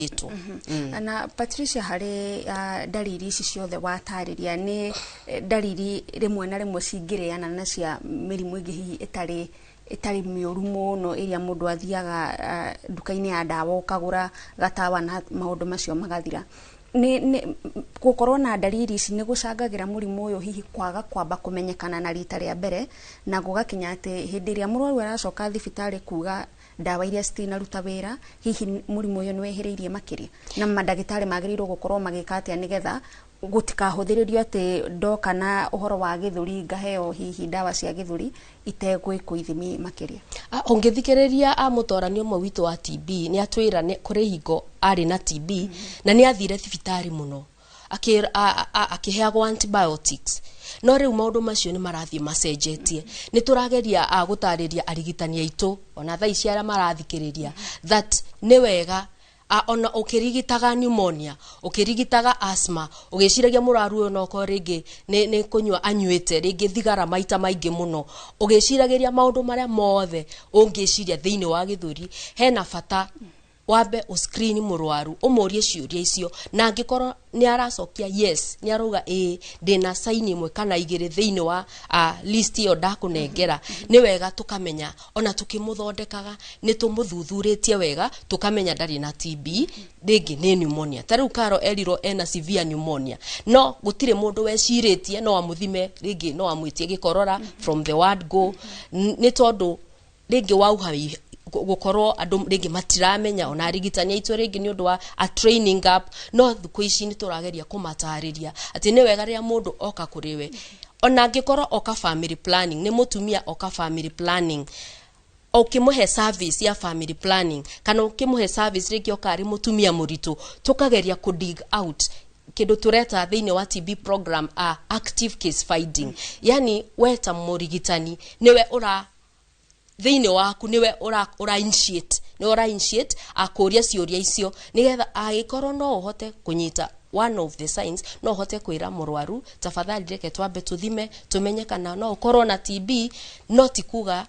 itu. Na Patricia, hari dalili ici ciothe watariria ni dalili rimwe na rimwe cingiriana na cia mirimu ingi hihi itari mioru muno iria mundu athiaga duka-ini ya dawa ukagura gatawa na maundu macio magathira. Ni gukorwo na dalili ici ni gucangagira murimu uyu hihi kwaga kwamba kumenyekana na rita ria mbere na gugakinya ati hindi ria murwaru aracoka thibitari kuga dawa iria citinaruta wira hihi murimu uyu ni wehiriirie makiria na madagitari magirirwo gukorwo magika atia nigetha gutikahuthiririo ati ndoka na uhoro wa githuri ngaheo hihi dawa cia githuri itegwikwo ithimi makiria. Ongithikiriria mutorani umwe witu wa TB ni atwira kuri hingo ari na TB na ni athire thibitari muno akiheagwo antibiotics no riu maundu macio ni marathie macenjetie ni turageria gutariria arigitani aitu ona thaa ici ara marathikiriria that ni wega ona ukirigitaga pneumonia ukirigitaga asthma ugiciragia muraru uyu no ko ringi ni kunywa anyuite ringi thigara maita maingi muno ugiciragiria maundu maria mothe ungiciria thiini wa githuri hena fata wabe screen murwaru umurie ciuria icio na angikoro ni aracokia yes ni aruga ndina sign imwe kana igire thiini wa list yo ndakunengera ni wega tukamenya ona tukimuthondekaga ni tumuthuthuretie wega tukamenya ndari na TB ringi ni pneumonia tariu Karo eriro ena severe pneumonia no gutire mundu weciritie no amuthime ringi no amwitie gikorora from the word go ni tondu ringi wauha gukorwo andu ringi matiramenya ona arigitani aitu ringi ni undu wa a training up no thuku ici ni turageria kumatariria ati ni wega ria mundu oka kuriwe ona angikoro oka family planning ni mutumia oka family planning ukimuhe service ya family planning kana ukimuhe service ringi oka ari mutumia muritu tukageria ku dig out kido tureta thiini wa TB program active case finding yani weta murigitani niwe ura thiini waku niwe ura initiate akuria ciuria icio nigetha agikorwo no uhote kunyita one of the signs no uhote kwira murwaru tafadhali reke twambe tuthime tumenye kana no ukorwo na TB no tikuga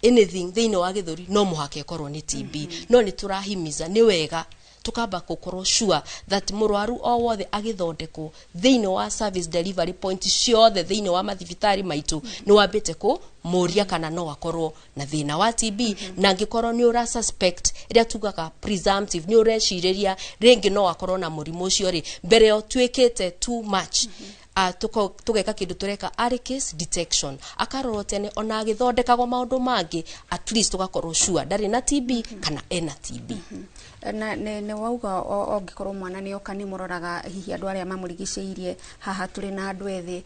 anything thiini wa githuri no muhake korwo ni TB no ni turahimiza ni wega tukamba gukorwo sure that murwaru o wothe agithondekwo thiini wa service delivery point ciothe thiini wa mathibitari maitu ni wambite ku muria kana no akorwo na thina wa TB na ngikorwo ni ura suspect ria tugaga presumptive ni urecireria ringi no akorwo na murimu ucio ri mbere yo twikite too much tugeka kindu tureka early case detection akarorwo tene ona agithondekagwo maundu mangi at least tugakorwo sure ndari na TB kana ena TB. Na ne wauga ongikorwo mwana ni oka ni muroraga hihi andu aria mamurigiceirie haha turi na andu ethi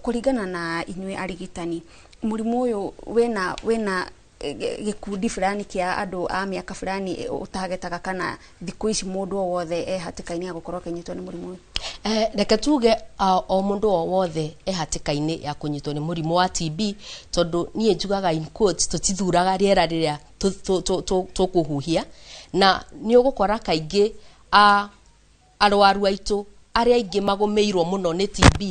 kuringana na inywe arigitani murimu uyu wena gikundi fulani kia andu a miaka fulani utagetaga kana thiku ici mundu o wothe hatikaini ya gukorwo kinyitwo ni murimu uyu reke tuge o mundu o wothe hatikaini ya kunyitwo ni murimu wa TB tondu nie njugaga in quotes tutithuraga riera riria tukuhuhia na ni ugukora kaingi arwaru aitu aria ingi magumeirwo muno ni TB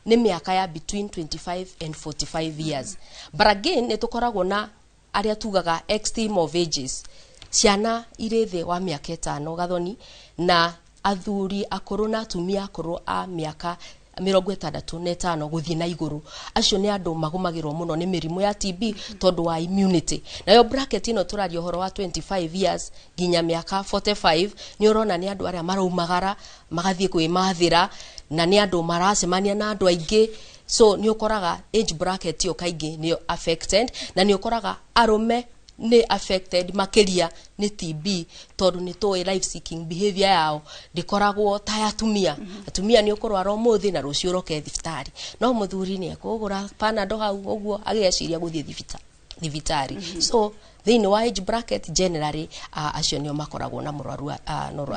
ni miaka ya between 25 and 45 years but again ni tukoragwo na aria tugaga extreme of ages ciana irethe wa miaka 5 gathoni na athuri akuru na atumia akuru a miaka 65 guthie na iguru acio ni andu magumagirwo muno ni mirimu ya TB tondu wa immunity na yo bracket ino turario horo wa 25 years ginya miaka 45 ni urona ni andu aria maraumagara magathie kwimathira na ni andu maracemania na andu aingi so ni ukoraga age bracket yo kaingi ni affected na ni ukoraga arume ni affected makeria ni TB tondu ni toy life seeking behavior yao ndikoragwo ta atumia atumia ni ukorwa ro muthi na rucio roke thibitari no muthuri ni akugura panado hau uguo ageciria guthie thibitari so thiini wa age bracket generally acio nio makoragwo na murwaru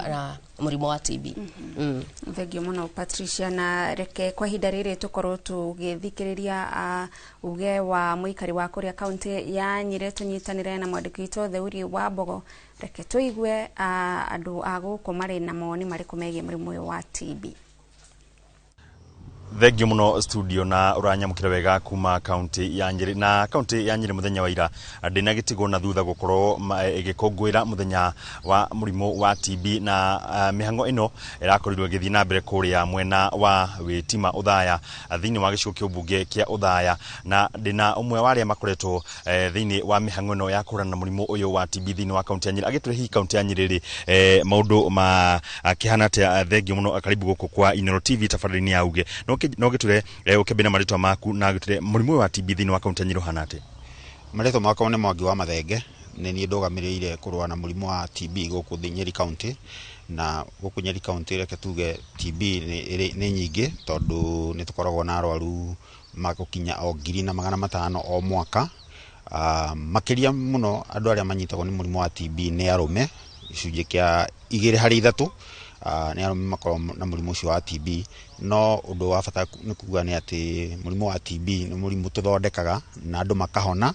na murimu wa TB. Thengio muno Patricia na reke kwa hinda riri tukorwo tugithikiriria uge wa muikari wa kuria county ya Nyeri tunyitanire na mwandiki witũ Theuri wa Mbogo reke tuigue andu aguko mari na moni mari kumegie murimu wa TB. Thengio muno studio na uranyamukira wega kuma county ya Nyeri na county ya Nyeri muthenya wa ira ndina gitigo na thutha gukorwo igikongwira muthenya wa murimo wa TB na mihango ino irakorirwo githi na mbere kuria mwena wa Witima Uthaya thini wa gicigo kia ubunge kia Uthaya na ndina umwe wa aria makoretwo thini wa mihango ino ya kurana murimo uyu wa TB thini wa county ya Nyeri agiture hi county ya Nyeri ri maundu ma kihana te thengio muno karibu guku kwa Inoro TV tafadhali ni auge no gitule ukebena maritwa maku na gitule murimu wa TB thini wa county Nyeri hanate maritwa makwa ne Mwangi wa Mathenge ne ni ndogamirire kurwa na murimu wa TB guku Nyeri county na guku Nyeri county reke tuge TB ni nyingi tondu ni tukoragwo na arwaru magukinya o 2,500 o mwaka makiria muno andu aria manyitagwo ni murimu wa TB ni arume icunje kia 2 hari 3 ni arume makoro na murimu ucio wa TB no undu wa bata ni kuga ni ati murimu wa TB ni murimu tuthondekaga na andu makahona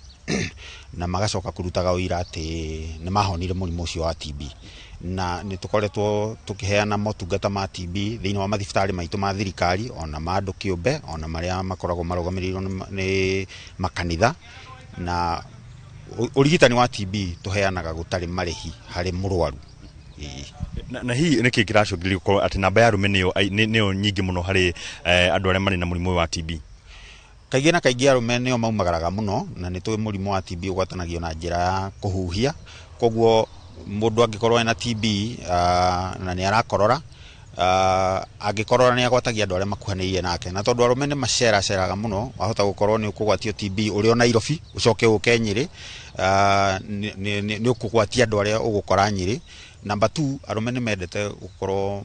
na magacoka kurutaga uira ati ni mahonire murimu ucio wa TB na ni tukoretwo tukiheana motungata ma TB thiini wa mathibitari maitu ma thirikari ona ma andu kiumbe ona maria makoragwo marugamirirwo ni makanitha na urigitani wa TB tuheanaga gutari marihi hari murwaru na hii niki kiracungirira ko ati namba ya arume niyo nyingi muno hari andu aria mari na murimu wa TB kaigi na kaigi arume niyo maumagaraga muno na ni twi murimu wa TB ugwatanagio na njira ya kuhuhia koguo mundu angikorwo ena TB na ni arakorora angikorora ni agwatagia andu aria makuhaneirie nake na tondu arume ni maceraga muno wahota gukorwo ni ukugwatio TB uri o Nairobi ucoke uke Nyeri ni ukugwatia andu aria ugukora Nyeri. Number 2 arume ni mendete gukorwo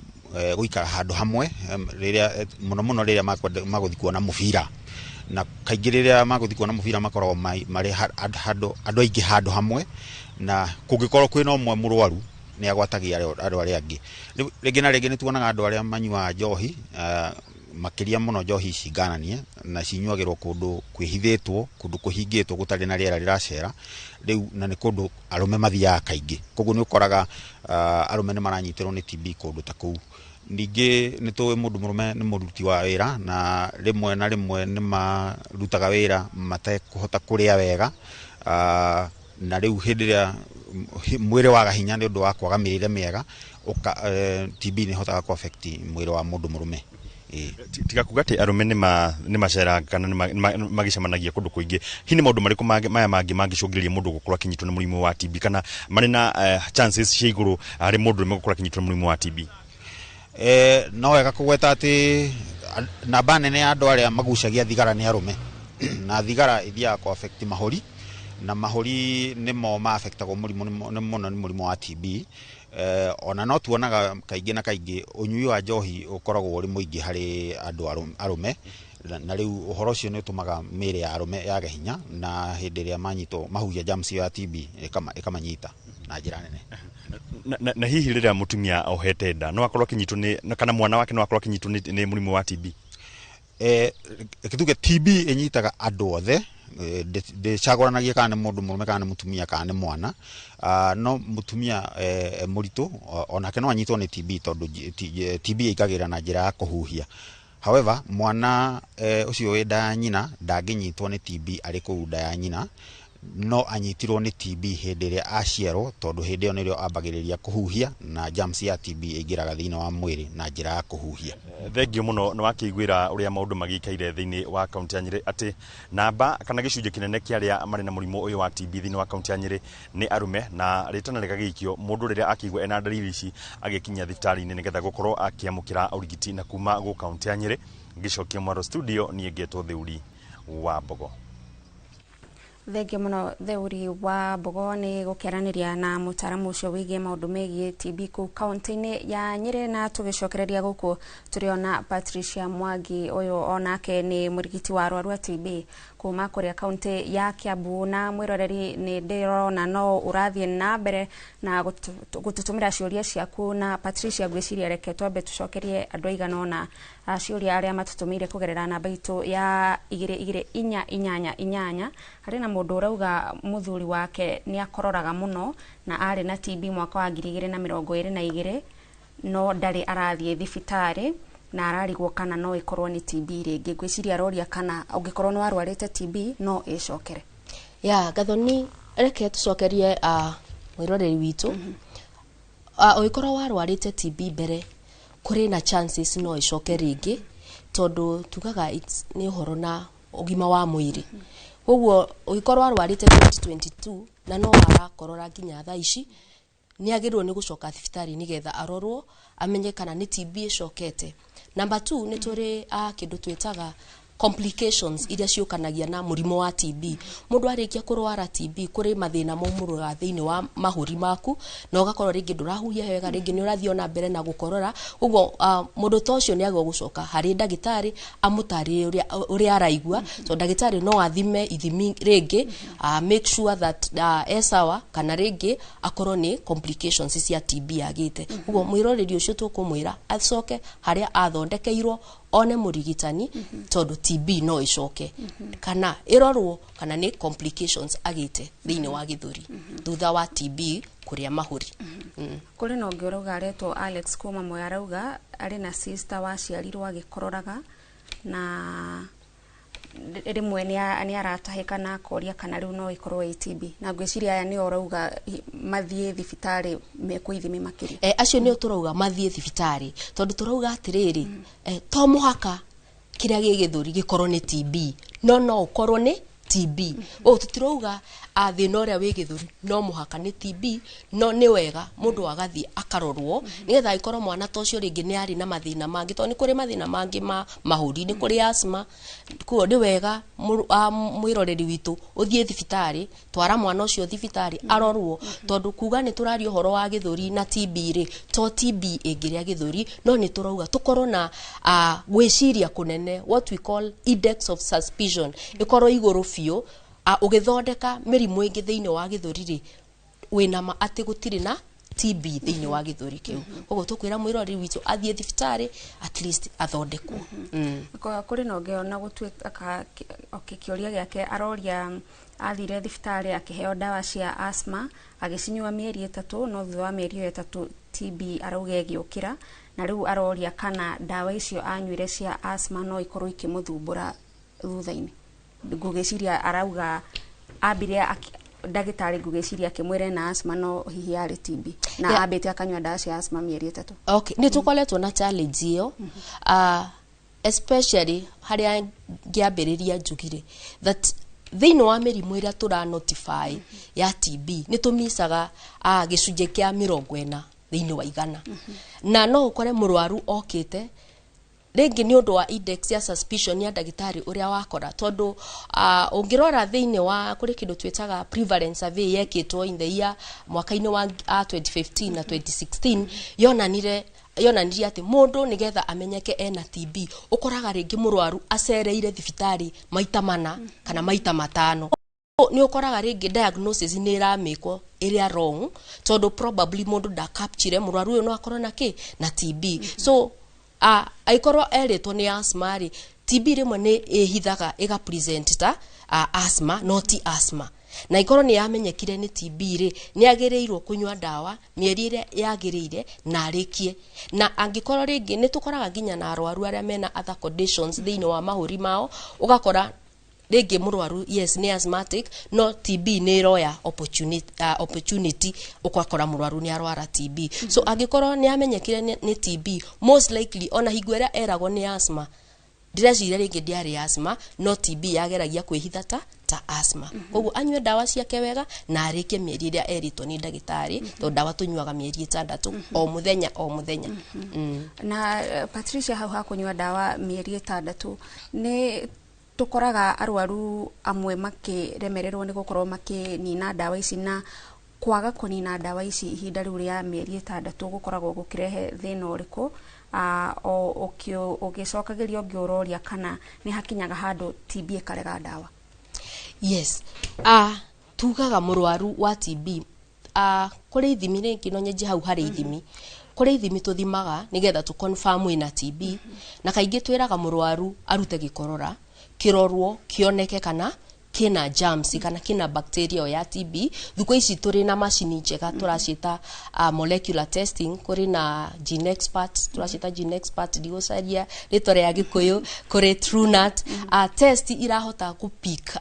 guikara handu hamwe riria muno riria maguthi kuona mubira na kaingi riria maguthi kuona mubira makoragwo mari handu andu aingi handu hamwe na kungikorwo kwina umwe murwaru ni agwatagia andu aria angi ringi na ringi ni tuonaga andu aria manyua njohi makiria muno njohi cingananie na cinyuagirwo kundu kwihithitwo kundu kuhingitwo gutari na riera riracera riu na ni kundu arume mathiaga kaingi koguo ni ukoraga arume ni maranyitirwo ni TB kundu ta kuu ningi ni tuwe mundu murume ni muruti wa wira na rimwe ni marutaga wira mate kuhota kuria wega na riu hindiria mwire wa gahinya ni undu wa kwaga mirire miega TB ni hotaga ku affect mwire wa mundu murume tiga kugate arume ni macera kana magicamanagia kundu kuingi hini maundu mariku maya mangicungiriria mundu gukorwa kinyitwo ni murimu wa TB kana mari na chances cia iguru ari mundu gukorwa kinyitwo ni murimu wa TB no wega kugweta ati namba nene ya andu aria magucagia thigara ni arume na thigara ithia ku affect mahori na mahori nimo ma affectagwo murimu ni murimu wa TB ona no tuonaga kaingi na kaingi unyui wa njohi ukoragwo uri muingi hari andu arume na riu uhoro ucio ni utumaga miri ya arume ya gahinya na hindi ria manyito mahugia germs ya TB ikamanyita na njira nene na hihi riria mutumia ohete nda no akorwo kinyitwo ni kana mwana wake no akorwo kinyitwo ni murimu wa TB kituge TB inyitaga andu othe de chagoranagia kana mundu murume kana mutumia kana mwana no mutumia muritu onake no anyitwo ni TB tondu TB ikagira na njira ya kuhuhia however mwana ucio wi nda ya nyina ndanginyitwo ni TB ari ku nda ya nyina no anyitirwo ni TB hindi ria aciarwo tondu hindi yo nirio ambagiriria kuhuhia na germs ya TB igiraga thiini wa mwiri na njira ya kuhuhia thengio muno ni wakiguira uria maundu magikaire thiini wa county ya Nyeri ati namba kana gicunje kinene kia aria mari na murimu uyu wa TB thiini wa county ya Nyeri ni arume na ritana rigagikio mundu riria akigwa ena dalili ici agikinya thibitari ni nigetha gukorwo akiamukira urigiti na kuma go county ya Nyeri gicokia mwaro studio ni ngetwo Theuri wa Mbogo. Thengio muno Theuri wa Mbogo ni gukeraniria na mutaramu ucio wigie maundu megie TB ku kaunti-ini ya Nyeri na tugicokereria guku turiona Patricia Mwangi uyu onake ni murigiti wa arwaru a TB kuma kuria kaunti ya Kiambu na mwiroreri ni ndirona no urathie na mbere na gututumira ciuria ciaku na Patricia gwiciria reke twambe tucokerie andu aiganona ciuria aria matutumire kugerera namba itu ya 2288 hari na mundu urauga muthuri wake ni akororaga muno na ari na TB mwaka wa 2022 no ndari arathie thibitari na ararigwo kana no ikorwo ni TB ringi gwiciria aroria kana ungikorwo no arwarite TB no icokere. Ya Gathoni reke tucokerie mwiroreri witu ugikorwo warwarite TB mbere kuri na chances no icoke ringi tondu tugaga ni uhoro na ugima wa mwiri. Koguo ugikorwo warwarite 2022 na no arakorora nginya thaa ici ni agirwo ni gucoka thibitari nigetha arorwo amenye kana ni TB icokete. Number 2 ni turi kindu twetaga complications iria ciukanagia na murimo wa TB. Mundu arikia kurwara TB kuri mathina maumuraga thiini wa mahuri maku na ugakorwo ringi ndurahuhia wega, ringi ni urathio na mbere na gukorora. Uguo mundu tocio ni agwo gucoka hari ndagitari amutari uria araigua, so ndagitari no athime ithimi ringi make sure that esawa kana ringi akorwo ni complications cia TB agite. Uguo mwiroreri ucio tukumwira acoke haria athondekeirwo one murigitani tondu TB no icoke kana irorwo kana ni complications agite thiini wa githuri thutha wa TB kuria mahuri. Kuri no ngiuruga aretwo Alex kuma moya arauga ari na sister waciarirwo agikororaga na rimwe ni aratahika na akoria kana riu no ikorwo TB na ngwiciria aya ni orauga mathie thibitari mekuithimi makiri. Acio ni turauga mathie thibitari tondu turauga atiriri to muhaka kiria gigithuri gikorwo ni TB no ukorwo ni TB. Tutirauga thina uria wi githuri no muhaka ni TB no ni wega mundu agathie akarorwo nigetha ikorwo mwana tocio ringi ni ari na mathina mangi tondu ni kuri mathina mangi ma mahuri, ni kuri asthma. Kuo ni wega mwiroreri witu uthie thibitari, twara mwana ucio thibitari arorwo tondu kuga ni turario horo wa githuri na TB ri to TB ingiria githuri no ni turauga tukorwo na gwiciria kunene, what we call index of suspicion ikorwo iguru biu ugithondeka mirimu ingi thiini wa githuri ri wina ma ati gutiri na TB thiini wa githuri kiu. Uguo tukwira mwiroreri witu athie thibitari at least athondekwo. Kuri no ngeona gutwika kioria giake aroria athire thibitari akiheo dawa cia asthma agicinywa mieri 3 no thutha wa mieri 3 TB arauge giukira na riu aroria kana dawa icio anywire cia asthma no ikorwo ikimuthumbura thuthaini. Ngugiciria arauga ambire ndagitari ngugiciria akimwire na asthma no hihi ari TB na ambite akanywa dawa cia asthma mieri 3. Okay, ni tukoletwo na challenge iyo especially haria ngiambiriria njugire that thiini wa mirimu iria tura notify ya TB ni tumisaga gicunje kia 40 thiini wa 100 na no ukore murwaru okite ringi ni undu wa index ya suspicion ya ndagitari uria wakora tondu ungirora thiini wa kuri kindu twetaga prevalence survey yekitwo in the year mwaka-ini wa 2015 na 2016 yonanirie ati mundu nigetha amenyeke ena TB ukoraga ringi murwaru acereire thibitari maita 4 kana maita 5 ni ukoraga ringi diagnosis ni iramikwo iria wrong tondu probably mundu da capture murwaru uyu no akorwo na na TB. So aikorwo eritwo ni asthma ri TB rimwe ni ihithaga iga present ta asthma not asthma na ikorwo ni yamenyekire ni TB ri ni agireirwo kunywa dawa mieri iria yagirire na arikie na angikorwo ringi ni tukoraga nginya na arwaru aria mena other conditions thiini wa mahuri mao ugakora ringi murwaru yes ni asthmatic no TB ni iroya opportunity ukakora murwaru ni arwara TB. So angikorwo ni amenyekire ni TB most likely ona higwera eragwo ni asthma direciria ringi ndiari asthma no TB yageragia kwihitha ta asthma. Koguo anywe dawa ciake wega na arikie mieri iria eritwo ni ndagitari to dawa tunywaga mieri 6 o muthenya. Na Patricia hau hakunywa dawa mieri 6 ni tukoraga arwaru amwe makiremererwo ni gukorwo makinina dawa ici na kwaga kunina dawa ici ihinda riu ria mieri 6 gukoragwo gukirehe thina uriku ugicokagiria ngiuroria kana ni hakinyaga handu TB ikarega dawa. Yes, tugaga murwaru wa TB kuri ithimi ringi no nyeje hau hari ithimi kuri ithimi tuthimaga nigetha tu confirm ina TB na kaingi twiraga murwaru arute gikorora kirorwo kioneke kana kina germs kana kina bacteria ya TB. Thuko ici turi na macini njega turacita molecular testing, kuri na gene expert, turacita gene expert digucaria ritore ya Gikuyu, kuri TrueNat. Test irahota ku pick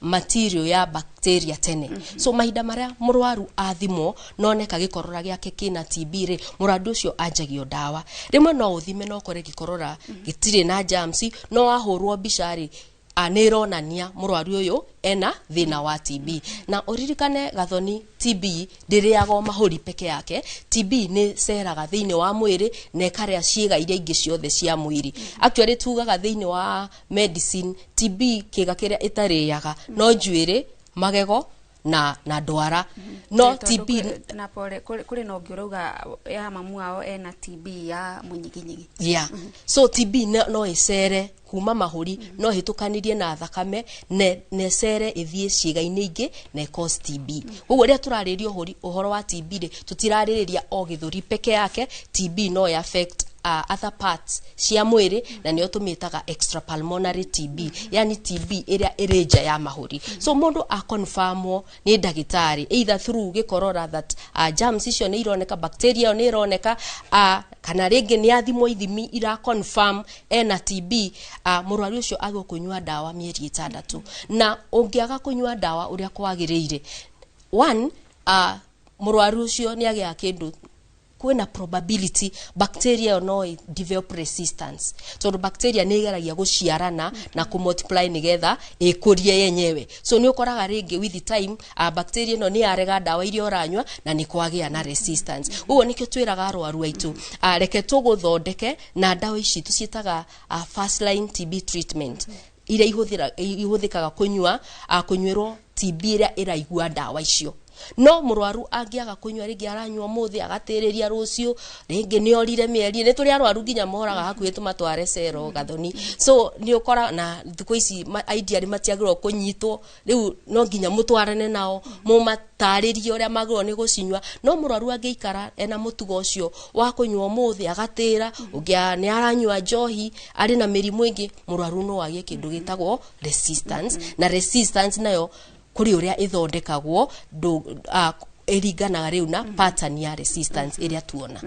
material ya bacteria tene. So mahinda maria murwaru athimo noneka gikorora giake kina TB ri, muradu ucio anjagio dawa. Rimwe no uthime no kore gikorora gitire na germs, no ahurwo bicari anironania murwaru uyu ena thina wa TB. Na uririkane Gathoni, TB ndiriago mahuri peke yake. TB ni ceraga thiini wa mwiri na ikaria ciiga iria ingi ciothe cia mwiri. Actually tugaga thiini wa medicine TB kiga kiria itariaga no njuiri, magego na ndwara. No TB na pole kuri no ngiuruga ya mamu wao ena TB ya munyiginyigi. Yeah. So TB no icere kuma mahuri, no hitukanirie na thakame ne cere ithie ciiga-ini ingi na cause TB. Uguo ria turaririo uhoro wa TB ri tutirariria o githuri peke yake. TB no affect other parts cia mwiri na nio tumitaga extrapulmonary TB, yani TB iria ireja ya mahuri. So mundu a confirmwo ni ndagitari either through gikorora that germs icio ni ironeka, bacteria ni ironeka, kana ringi ni athimo ithimi ira confirm ena TB, murwaru ucio agwo kunywa dawa mieri 6. Na ungiaga kunywa dawa uria kwagiriire, one murwaru ucio ni agia kindu kwena probability bacteria no develop resistance. So bacteria ni igeragia guciarana na ku multiply nigetha ikurie yenyewe. So ni ukoraga ringi with the time bacteria no ni arega dawa iria uranywa na ni kwagia na resistance. Ugo nikyo twiraga arwaru aitu reke tuguthondeke na dawa ici tucietaga first line TB treatment iria ihuthikaga kunywirwo TB iria iraigua dawa icio. No murwaru angiaga kunywa ringi aranywa muthi agatiriria rucio ringi ni orire mieri ni turi arwaru nginya moraga hakuhi tumatware cero Gathoni. So ni ukora na thuko ici idea ri matiagirwo kunyitwo riu no nginya mutwarane nao mumataririe uria magirwo ni gucinywa. No murwaru angiikara ena mutugo ucio wa kunywa muthi agatira ungia ni aranywa njohi ari na mirimu ingi, murwaru no agie kindu gitagwo resistance. Na resistance nayo kuri uria ithondekagwo eringanaga riu na pattern ya resistance iria tuona.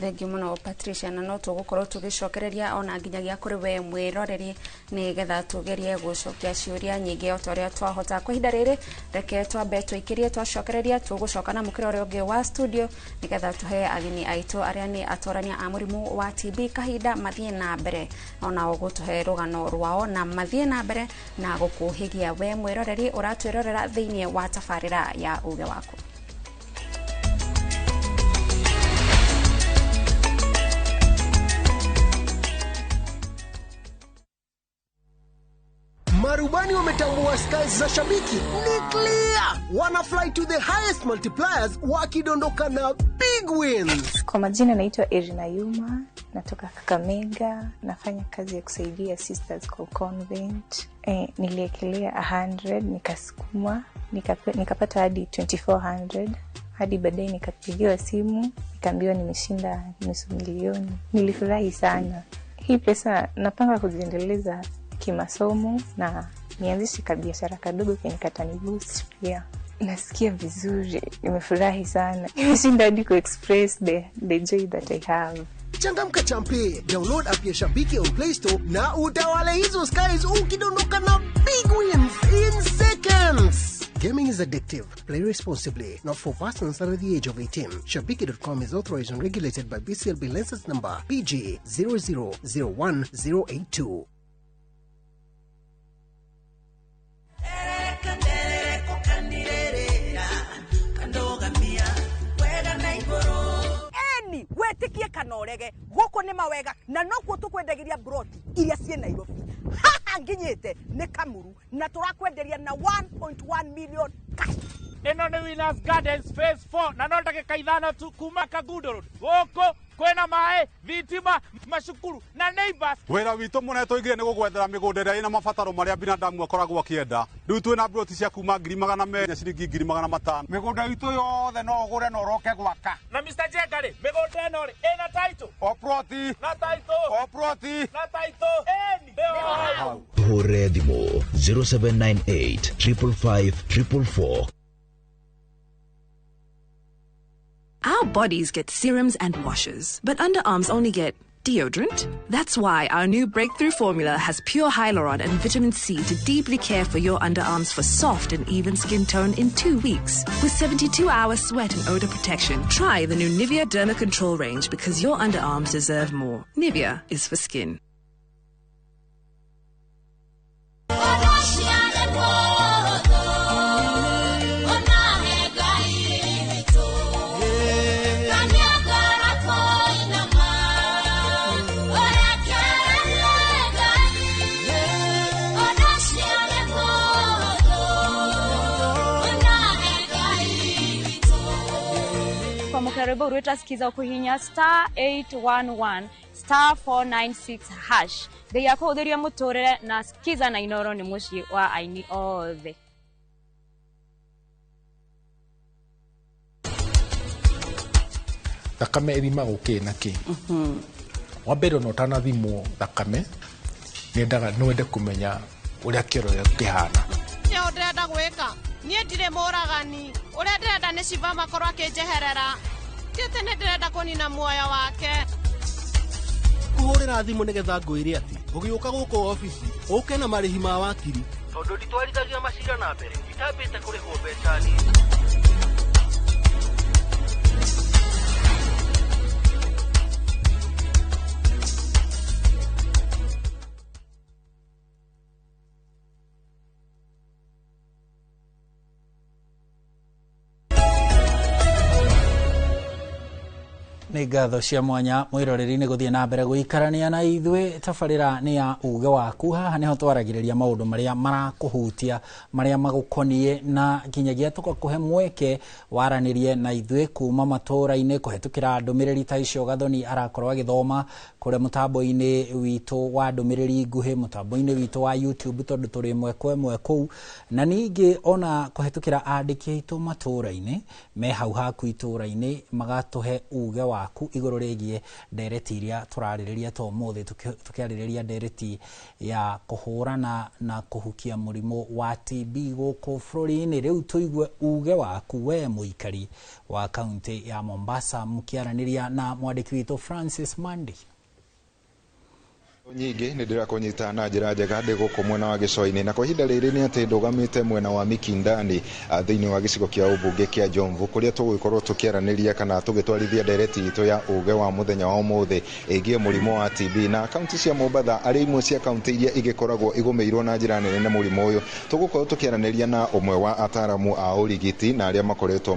Thank you muno Patricia, na no tugukorwo tugicokereria ona nginyagia kuri we mwiroreri ni getha tugerie gucokia ciuria nyingi o toria twahota. Kwa ihinda riri reke twambe twikirie twacokereria tugucoka na mukire uria ungi wa studio ni getha tuhe ageni aitu aria ni atorania a murimu wa TB kahinda mathie na mbere ona ugutuhe rugano rwao na mathie na mbere na gukuhigia we mwiroreri uratwirorera thiini wa tafarira ya uge wako. Marubani wametambua skies za Shabiki ni clear. Wana fly to the highest multipliers wakidondoka na big wins. Kwa majina naitwa Irina Yuma, natoka Kakamega, nafanya kazi ya kusaidia sisters kwa convent. Niliekelea 100, nikasukuma, nikapata hadi 2400. Hadi baadaye nikapigiwa simu, nikaambiwa nimeshinda nusu milioni. Nilifurahi sana. Hii pesa napanga kuziendeleza kimasomo na nianzishe kabiashara kadogo kenikatani boost pia. Nasikia vizuri, nimefurahi sana. Nimeshinda hadi ku express the joy that I have. Changamka champe, download app ya Shabiki on Play Store na utawale hizo skies ukidondoka na big wins in seconds. Gaming is addictive. Play responsibly. Not for persons under the age of 18. Shabiki.com is authorized and regulated by BCLB license number PG 0001082. Wetikie kanorege guko ni mawega na nokuo tukwendegeria broti iria cie Nairobi. Haha nginyite ni Kamuru na turakwenderia na 1.1 million cash. Eno ni Winners Gardens phase 4 na no ndagika ithano tu kuma Kagundo Road. Goko kwena mae thitima macukuru na neighbors wera witũ mũne tũigire nĩ gũgwethera mĩgũnda ĩrĩa ĩna mabataro marĩa binadamu akoragwo akĩenda rĩu twĩna broti cia kuma 200,000 ciringi 500,000 mĩgũnda itũ yothe no ũgũre na ũroke gwaka na Mr. Jengari mĩgũnda ĩno rĩ ĩna title o proti na title o proti na title eni hũre thimũ 0798 555 444. Our bodies get serums and washes, but underarms only get deodorant. That's why our new breakthrough formula has pure hyaluron and vitamin C to deeply care for your underarms for soft and even skin tone in 2 weeks. With 72-hour sweat and odor protection, try the new Nivea Derma Control range because your underarms deserve more. Nivea is for skin. Mukarebo ureta sikiza ukuhinya *811 *496 hash. Bei yako udhiria mutorere na sikiza na inoro ni mushi wa aini othe. Thakame ithima gukina ki. Wambere no tanathimwo thakame nendaga nwende kumenya uria kiro kihana. Ni ndenda gwika nie ndire moragani uria ndenda ni ciba makorwo akinjeherera tiete ne ndenda kunina muoyo wake kuhurira thimu nigetha ngwire ati ugiuka guku ofisi uke na marihi ma wakiri tondu nditwarithagia macira na mbere itambite kurihwo mbeca nini. Nĩ ngatho cia mwanya mwiroreri-inĩ gũthiĩ na mbere gũikarania na ithuĩ. Tabarĩra nĩ ya uge waku. Haha nĩho twaragĩrĩria maũndũ marĩa marakũhutia, marĩa magũkoniĩ, na nginyagia tũgakũhe mweke waranĩrie na ithuĩ kuma matũũra-inĩ kũhetũkĩra ndũmĩrĩri ta icio Gathoni arakorwo agĩthoma kũrĩa mũtambo-inĩ witũ wa ndũmĩrĩri nguhĩ, mũtambo-inĩ witũ wa YouTube tondũ tũrĩ mwekwe kũu, na ningĩ ona kũhetũkĩra andĩki aitũ matũũra-inĩ me hau haku itũũra-inĩ magatũhe uge waku igũrũ rĩgiĩ ndereti iria tũrarĩrĩria to mũthĩ, tũkĩarĩrĩria ndereti ya kũhũrana na kũhukia mũrimũ wa TB gũkũ bũrũri-inĩ. Rĩu tũigue uge waku we mũikari wa kaunti ya Mombasa mũkĩaranĩria na mwandĩki witũ Francis Mandi. Nyingi nĩ ndĩrakũnyita na njĩra njega ndĩ gũkũ mwena wa gĩcũa-inĩ, na kwa ihinda rĩrĩ nĩ atĩ ndũgamĩte mwena wa Mikindani thĩinĩ wa gĩcigo kĩa ũmbunge kĩa Jomvu, kũrĩa tũgũkorwo tũkĩaranĩria kana tũgĩtwarithia ndereti itũ ya uge wa mũthenya wa ũmũthĩ ĩgiĩ mũrimũ wa TB na kaunti cia Mombatha arĩ imwe cia kaunti iria igĩkoragwo igũmĩirwo na njĩra nene na mũrimũ ũyũ. Tũgũkorwo tũkĩaranĩria na ũmwe wa ataaramu a ũrigiti na arĩa makoretwo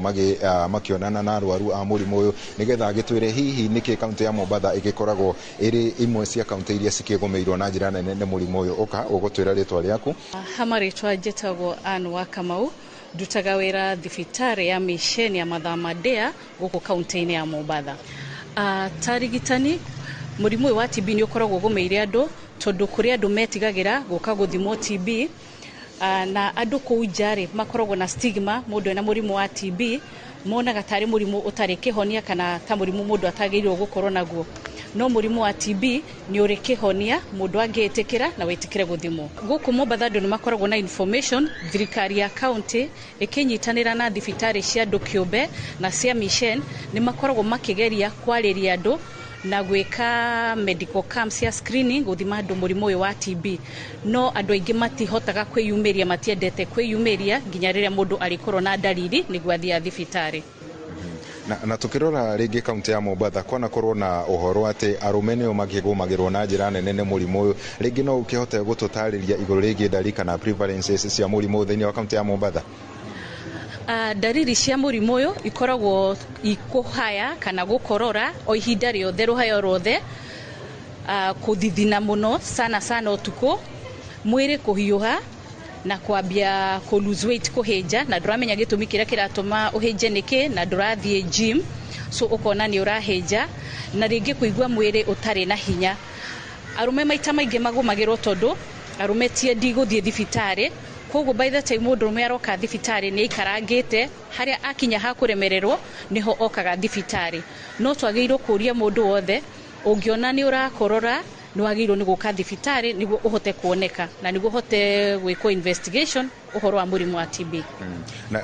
makĩonana na arwaru a mũrimũ ũyũ nĩgetha agĩtwĩre hihi nĩkĩ kaunti ya Mombatha ĩgĩkoragwo ĩrĩ imwe cia kaunti iria cikĩgũmĩirwo na njĩra nene nĩ mũrimũ ũyũ. Ũka ũgũtwĩra rĩtwa rĩaku. Hamarĩtwa njĩtagwo Anne wa Kamau, ndutaga wĩra thibitarĩ ya Mission ya Mathamadea gũkũ kaunti-inĩ ya Mombatha. Tarigitani mũrimũ ũyũ wa TB nĩ ũkoragwo ũgũmĩire andũ tondũ kũrĩ andũ metigagĩra gũka gũthimwo TB, na andũ kũu nja makoragwo na stigma mũndũ ena mũrimũ wa TB monaga tarĩ mũrimũ ũtarĩ kĩhonia kana ta mũrimũ mũndũ atagĩrĩirwo gũkorwo naguo. No mũrimũ wa TB nĩ ũrĩ kĩhonia mũndũ angĩĩtĩkĩra na wĩtĩkĩre gũthimwo. Gũkũ Mombatha andũ nĩ makoragwo na information, thirikari ya county ĩkĩnyitanĩra na thibitarĩ cia andũ kĩũmbe na cia Mission nĩ makoragwo makĩgeria kwarĩria andũ na gwĩka medical camps ya screening gũthima andũ mũrimũ ũyũ wa TB. No andũ aingĩ matihotaga kwĩyumĩria, matiendete kwĩyumĩria nginya rĩrĩa mũndũ arĩkorwo na dalili nĩguo athiĩ thibitarĩ. Na tukirora rĩngĩ kaunti ya Mombatha kwana korwo na ũhoro atĩ arũme nĩo makĩgũmagĩrwo na njĩra nene nĩ mũrimũ ũyũ, rĩngĩ no ũkĩhote gũtũtarĩria igũrũ rĩgiĩ dalili kana prevalences cia mũrimũ thĩinĩ wa kaunti ya Mombatha? Dalili cia mũrimũ ũyũ ikoragwo ikũhaya kana gũkorora o ihinda rĩothe, rũhayo rwothe, kũthithina mũno sana ũtukũ, mwĩrĩ kũhiũha na kwambia ku lose weight, kũhĩnja na ndũramenya gĩtũmi kĩrĩa kĩratũma ũhĩnje nĩkĩ na ndũrathiĩ gym, so ũkona nĩ ũrahĩnja na ringi kuigua mwiri utari na hinya. Arume maita maingi magumagirwo tondu arume tie ndiguthie thibitari, koguo by the time mundurume aroka thibitari ni ikarangite haria akinya hakuremererwo niho okaga thibitari. No twagirwo kuria mundu wothe ungiona ni urakorora nwagirwo ni guka thibitari niguo uhote kuoneka na niguo uhote gwiko investigation uhoro wa murimu wa TB.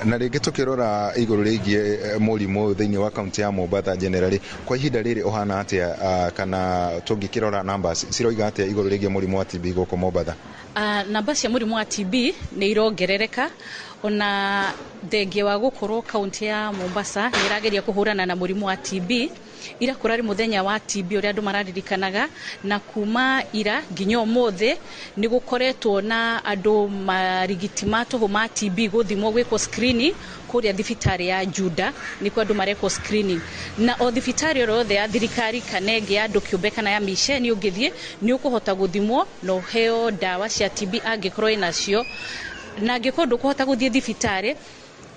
Na ringi tukirora iguru rigie murimu thiini wa county ya Mombasa generally kwa ihinda riri uhana atia kana tungikirora numbers ciroiga atia iguru rigie murimu wa TB goko Mombasa? Namba cia murimu wa TB ni irongerereka ona thengia wa gukorwo county ya Mombasa ni irageria kuhurana na murimu wa TB. Ira kurari muthenya wa TB uria andu mararirikanaga na kuma ira nginya umuthi ni gukoretwo na andu marigiti matuhu ma TB guthimwo gwiko screening kuria thibitari ya Juda niko andu mareko screening na o thibitari rothe ya thirikari kanenge ya andu kiumbe kana ya misheni ungithie ni ukuhota guthimwo no heo dawa cia TB angikorwo inacio na angikorwo kuhota guthie thibitari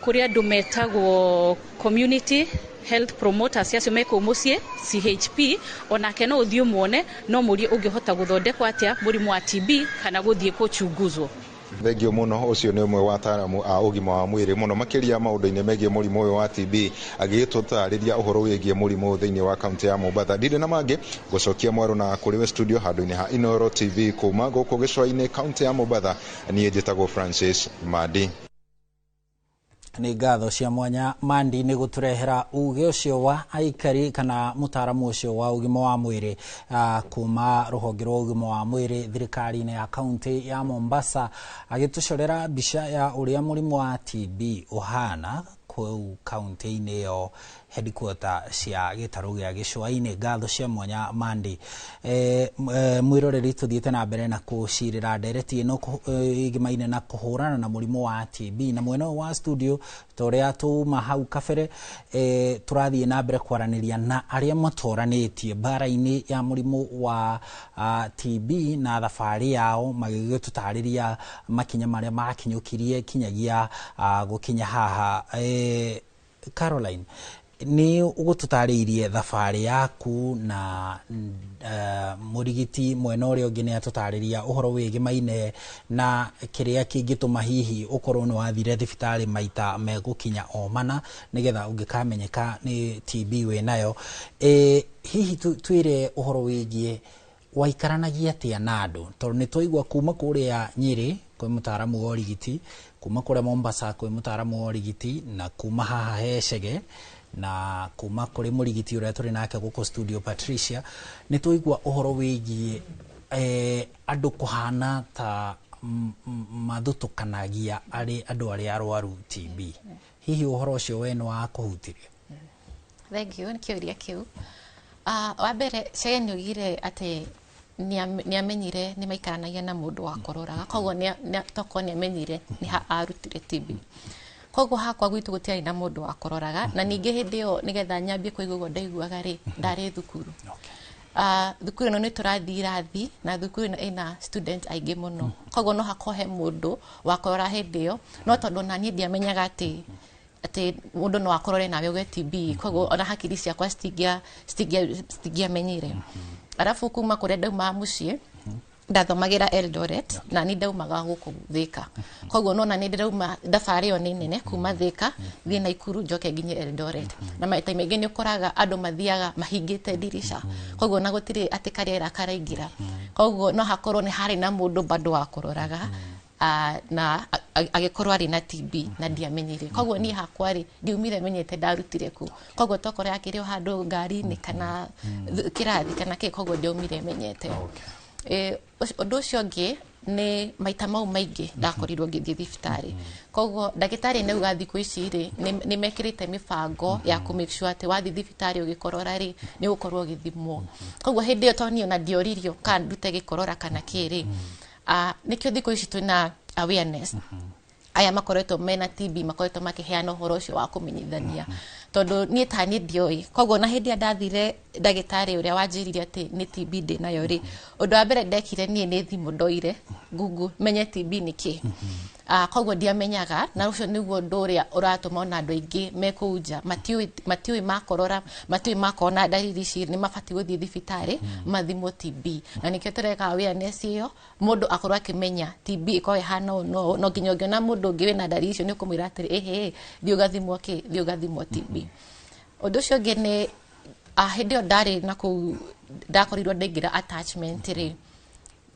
kuria andu metagwo community health promoters acio meko mucie CHP onake no uthio muone no murie ungihota guthondekwa atia murimu wa TB kana guthie kuchunguzwo. Thengio muno ucio ni umwe wa ataramu a ugima wa mwiri muno makiria maundu-ini megie murimu uyu wa TB agitutariria uhoro wigie murimu thiini wa county ya Mombasa. Ndire na mangi gucokia mwaro na kuriwe studio handu-ini ha Inooro TV kuma guku gicwa-ini county ya Mombasa. Nie njitagwo Francis Madi. Ni ngatho cia mwanya Mandi ni guturehera uge ucio wa aikari kana mutaramu ucio wa ugima wa mwiri kuma ruhonge rwa ugima wa mwiri thirikari-ini ya county ya Mombasa agitucorera bica ya uria murimu wa TB uhana kuu county-ini yo headquarter cia gitaru gia gicwa-ini. Ngatho cia mwanya Mandi. Mwiroreri tuthiete na mbere na kucirira ndereti ino igimaine na kuhurana na murimu wa TB na mweno wa studio toria tuma hau kabere turathie na mbere kwaraniria na aria matoranitie bara-ini ya murimu wa TB na thabari yao magigitutariria makinya maria makinyukirie kinyagia gukinya haha. Caroline, ni ugututariirie thabari yaku na murigiti mwena uria ungi ni atutariria uhoro wigimaine na kiria kingituma hihi ukorwo ni wathire thibitari maita megukinya o mana nigetha ungikamenyeka ni TB we nayo. Hihi twire uhoro wigie waikaranagia atia na andu tondu ni twaigua kuma kuria Nyeri kwi mutaramu wa urigiti, kuma kuria Mombasa kwi mutaramu wa urigiti na kuma haha Hecege na kuma kuri murigiti uria turi nake guko studio Patricia. Ni tuigua uhoro wigie andu kuhana ta mathutukanagia ari andu ari arwaru TB. Hihi uhoro ucio we no wa kuhutiria? Thank you. Nikiuria kiu wa mbere cege ni ugire ati ni amenyire ni maikaranagia na mundu wa kororaga koguo ni toko ni amenyire ni ha arutire TB. Koguo hakwa gwitu gutiari na mundu wa kororaga na ningi hindi yo nigetha nyambie kuigugo ndaiguaga ri ndari thukuru. Thukuru no ni turathira thi na thukuru ino ina student aingi muno koguo no hakohe mundu wa korora hindi yo no tondu na ni ndiamenyaga ati mundu no akorore nawe uge TB koguo ona hakiri ciakwa stigia menyire. Arafu kuma kuria ndauma mucie ndathomagira Eldoret na ni ndaumaga guku Thika koguo nona ni ndauma thabari yo ni nene kuma Thika thie Naikuru njoke nginye Eldoret na maita maingi ni ukoraga andu mathiaga mahingite dirisha koguo na gutiri ati kariera karaingira koguo no hakorwo ni hari na mundu bado wa kuroraga na agikorwo ari na TB na ndiamenyire koguo ni hakwari ndiumire menyete ndarutire ku koguo tokore akiri handu ngari-ini kana kirathi kana ke koguo ndiumire menyete. Undu ucio ngi ni maita mau maingi ndakorirwo ngithie thibitari koguo ndagitari nauga thiku ici ri ni mekirite mibango ya ku make sure ati wathi thibitari ugikorora ri ni ukorwo ugithimwo koguo hindi yo tonio na ndioririo kana ndute gikorora kana kiri nikio thiku ici twina awareness aya makoretwo mena TB makoretwo makiheana uhoro ucio wa kumenyithania tondu ni tani ndioi koguo na hindi ndathire ndagitari uria wanjiririe ati ni TB ndi nayo ri undu wa mbere ndekire nie ni thimu ndoire Google menye TB ni ki koguo ndiamenyaga na ucio niguo nduria uratuma ona andu aingi mekuja matiui makorora matiui makona dalili ici ni mabati guthii thibitari mathimo TB na nikio tureka awareness iyo mundu akorwa akimenya TB iko ihana no nginya ungiona mundu ungi wina dalili icio ni ukumwira atiri thio gathimo TB undu ucio ungi ni hindi ndari na ku ndakorirwo ndaingira attachment ri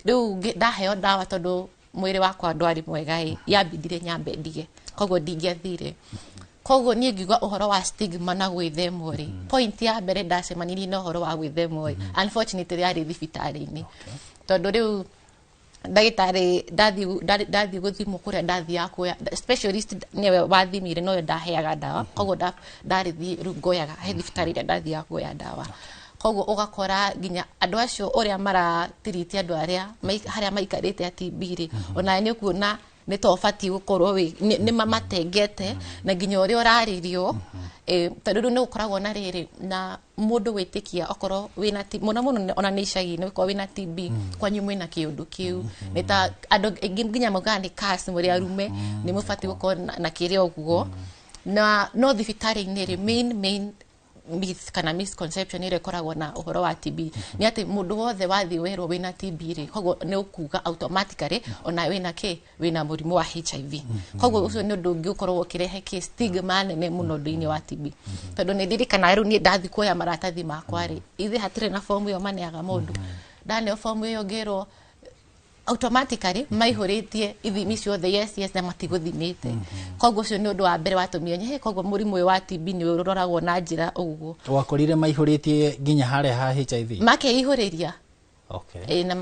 riu ndaheo dawa tondu mwiri wakwa ndwari mwega yabindire nyambe ndige koguo ndingiathire koguo nie ngiuga uhoro wa stigma na gwithemwo ri point ya mbere ndacemanirie na uhoro wa gwithemwo unfortunately yari thibitari-ini tondu riu ndagitari ndathi guthimwo kuria ndathi yakuya specialist niwe wathimire no ndaheaga dawa koguo ndarithi riu ngoyaga he thibitari ria ndathi yakuya dawa koguo ugakora ginya andu acio uria maratiriti andu aria haria maikarite ya TB ri ona ni kuona ni tofati gukorwo ni mamatengete na ginya uria uraririo tondu ni ukoragwo na riri na mundu witikia okorwo wina muno ona ni icagi-ini ukorwo wina TB kwanyu mwina kiundu kiu ni ta andu ginya mugani kasi muri arume ni mufati gukorwo na kiria uguo na no thibitari-ini ri main myth kana misconception ire koragwo na uhoro wa TB ni ati mundu wothe wathi werwo wina TB ri koguo ni ukuga automatically ona wina murimu wa HIV koguo ucio ni undu ungi ukorwo ukirehe stigma nene muno ndini wa TB tondu ni ndirikana riu ni ndathi kuoya maratathi makwa ri ithe hatire na fomu yo maneaga mundu ndane fomu yo ngero automatically maihuritie ithimi ciothe yes na matiguthimite koguo ucio ni undu wa mbere watumire he koguo murimu wa TB ni uroragwo na njira uguo wakorire maihuritie nginya hare ha HIV makeihuriria na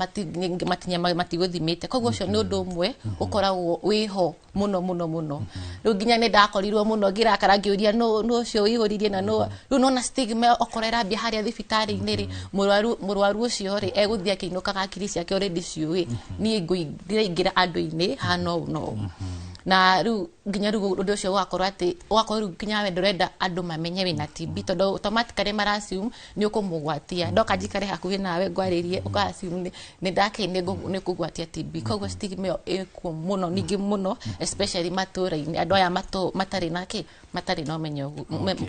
matiguthimite koguo ucio ni undu umwe ukoragwo wiho muno riu nginya ni ndakorirwo muno ngirakara ngiuria no ucio wihuririe na no riu nona stigma okorera bia haria thibitari-ini ri murwaru ucio ri eguthia kiinukaga akiri ciake already ciui ni nguingira andu-ini hano na riu nginya riu undu ucio wakorwo ati wakorwo nginya we ndurenda andu mamenye wina TB tondu automatically marassume ni ukumugwatia ndoka njikare hakuhi nawe ngwaririe ukassume ni ndakine ni kugwatia TB koguo stigma ikuo muno ningi muno especially matura-ini andu aya matari na umenyo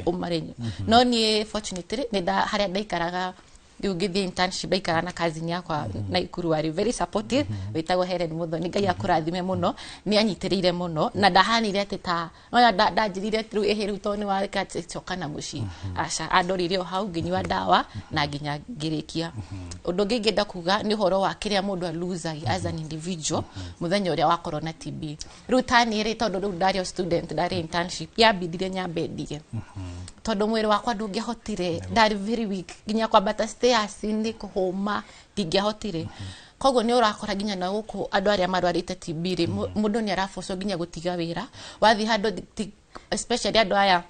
umarenyo no ni fortunately ni haria ndaikaraga riu ngithii internship ndaikara na kazini yakwa na ikuru wari very supportive witagwo Helen Muthoni ngai akurathime muno ni anyitirire muno na ndahanire ati ta no ndanjirire riu riu toni wa kachoka na muci aca andorire hau nginywa dawa na nginya ngirikia undu ngi ngenda kuga ni horo wa kiria mundu aluzaga as an individual muthenya uria wakorwo na TB riu tanire tondu riu ndari student ndari internship yabindire nyambe ndige tondu mwiri wakwa ndungihotire ndari very weak nginya kwambata stairs ndi kuhoma ndingihotire koguo ni urakora nginya na guku andu aria marwarite TB ri mundu ni arafoco nginya gutiga wira wathi handu especially andu aya